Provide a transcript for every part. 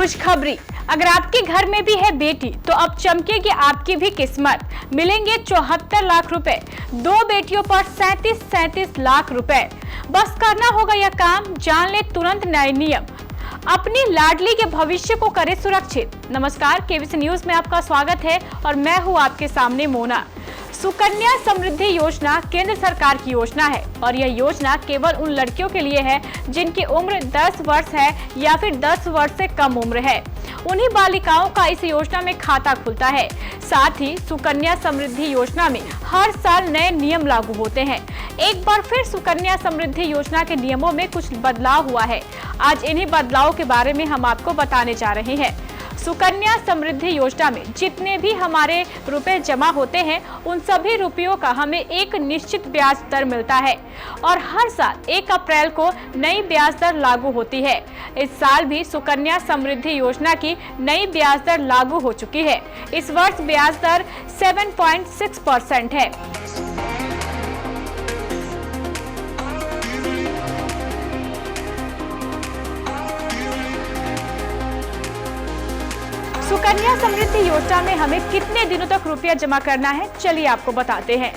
खुशखबरी, अगर आपके घर में भी है बेटी तो अब चमकेगी आपकी भी किस्मत। मिलेंगे 74 लाख रुपए, 2 बेटियों पर 37 लाख रुपए। बस करना होगा यह काम, जान ले तुरंत नए नियम, अपनी लाडली के भविष्य को करे सुरक्षित। नमस्कार, केबीसी न्यूज में आपका स्वागत है और मैं हूं आपके सामने मोना। सुकन्या समृद्धि योजना केंद्र सरकार की योजना है और यह योजना केवल उन लड़कियों के लिए है जिनकी उम्र 10 वर्ष है या फिर 10 वर्ष से कम उम्र है। उन्हीं बालिकाओं का इस योजना में खाता खुलता है। साथ ही सुकन्या समृद्धि योजना में हर साल नए नियम लागू होते हैं। एक बार फिर सुकन्या समृद्धि योजना के नियमों में कुछ बदलाव हुआ है। आज इन्हीं बदलावों के बारे में हम आपको बताने जा रहे हैं। सुकन्या समृद्धि योजना में जितने भी हमारे रुपए जमा होते हैं उन सभी रुपयों का हमें एक निश्चित ब्याज दर मिलता है और हर साल 1 अप्रैल को नई ब्याज दर लागू होती है। इस साल भी सुकन्या समृद्धि योजना की नई ब्याज दर लागू हो चुकी है। इस वर्ष ब्याज दर 7.6% है। सुकन्या समृद्धि योजना में हमें कितने दिनों तक रुपया जमा करना है, चलिए आपको बताते हैं।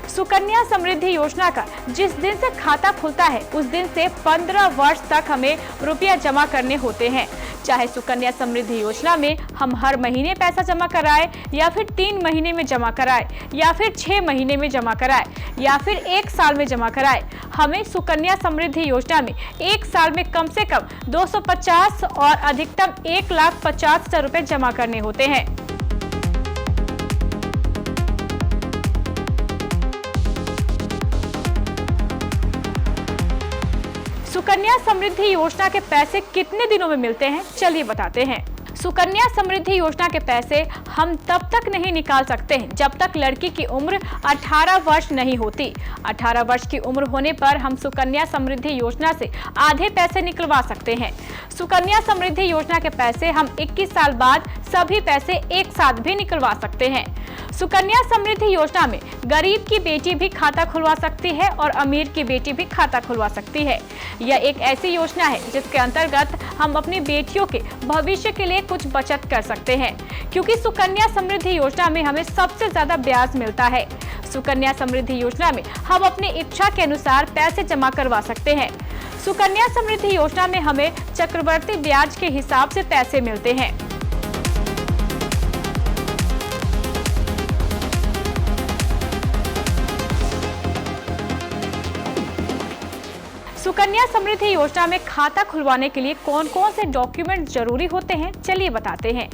सुकन्या समृद्धि योजना का जिस दिन से खाता खुलता है उस दिन से 15 वर्ष तक हमें रुपया जमा करने होते हैं। चाहे सुकन्या समृद्धि योजना में हम हर महीने पैसा जमा कराए या फिर 3 महीने में जमा कराए या फिर 6 महीने में जमा कराए या फिर 1 साल में जमा कराए, हमें सुकन्या समृद्धि योजना में 1 साल में कम से कम 250 और अधिकतम 1,50,000 रुपए जमा करने होते हैं। सुकन्या समृद्धि योजना के पैसे कितने दिनों में मिलते हैं, चलिए बताते हैं। सुकन्या समृद्धि योजना के पैसे हम तब तक नहीं निकाल सकते हैं जब तक लड़की की उम्र 18 वर्ष नहीं होती। 18 वर्ष की उम्र होने पर हम सुकन्या समृद्धि योजना से आधे पैसे निकलवा सकते हैं। सुकन्या समृद्धि योजना के पैसे हम 21 साल बाद सभी पैसे एक साथ भी निकलवा सकते हैं। सुकन्या समृद्धि योजना में गरीब की बेटी भी खाता खुलवा सकती है और अमीर की बेटी भी खाता खुलवा सकती है। यह एक ऐसी योजना है जिसके अंतर्गत हम अपनी बेटियों के भविष्य के लिए कुछ बचत कर सकते हैं, क्योंकि सुकन्या समृद्धि योजना में हमें सबसे ज्यादा ब्याज मिलता है। सुकन्या समृद्धि योजना में हम अपनी इच्छा के अनुसार पैसे जमा करवा सकते हैं। सुकन्या समृद्धि योजना में हमें चक्रवर्ती ब्याज के हिसाब से पैसे मिलते हैं। सुकन्या समृद्धि योजना में खाता खुलवाने के लिए कौन कौन से डॉक्यूमेंट जरूरी होते हैं, चलिए बताते हैं।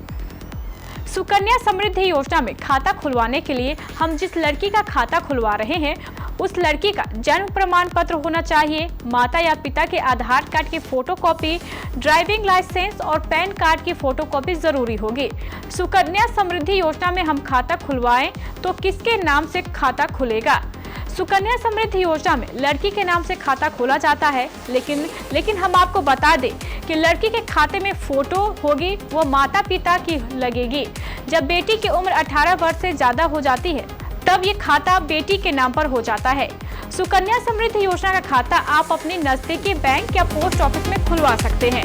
सुकन्या समृद्धि योजना में खाता खुलवाने के लिए हम जिस लड़की का खाता खुलवा रहे हैं उस लड़की का जन्म प्रमाण पत्र होना चाहिए, माता या पिता के आधार कार्ड की फोटोकॉपी, ड्राइविंग लाइसेंस और पैन कार्ड की फोटोकॉपी जरूरी होगी। सुकन्या समृद्धि योजना में हम खाता खुलवाएं तो किसके नाम से खाता खुलेगा? सुकन्या समृद्धि योजना में लड़की के नाम से खाता खोला जाता है, लेकिन हम आपको बता दें कि लड़की के खाते में फोटो होगी, वो माता पिता की लगेगी। जब बेटी की उम्र 18 वर्ष से ज्यादा हो जाती है तब ये खाता बेटी के नाम पर हो जाता है। सुकन्या समृद्धि योजना का खाता आप अपने नजदीकी बैंक या पोस्ट ऑफिस में खुलवा सकते हैं।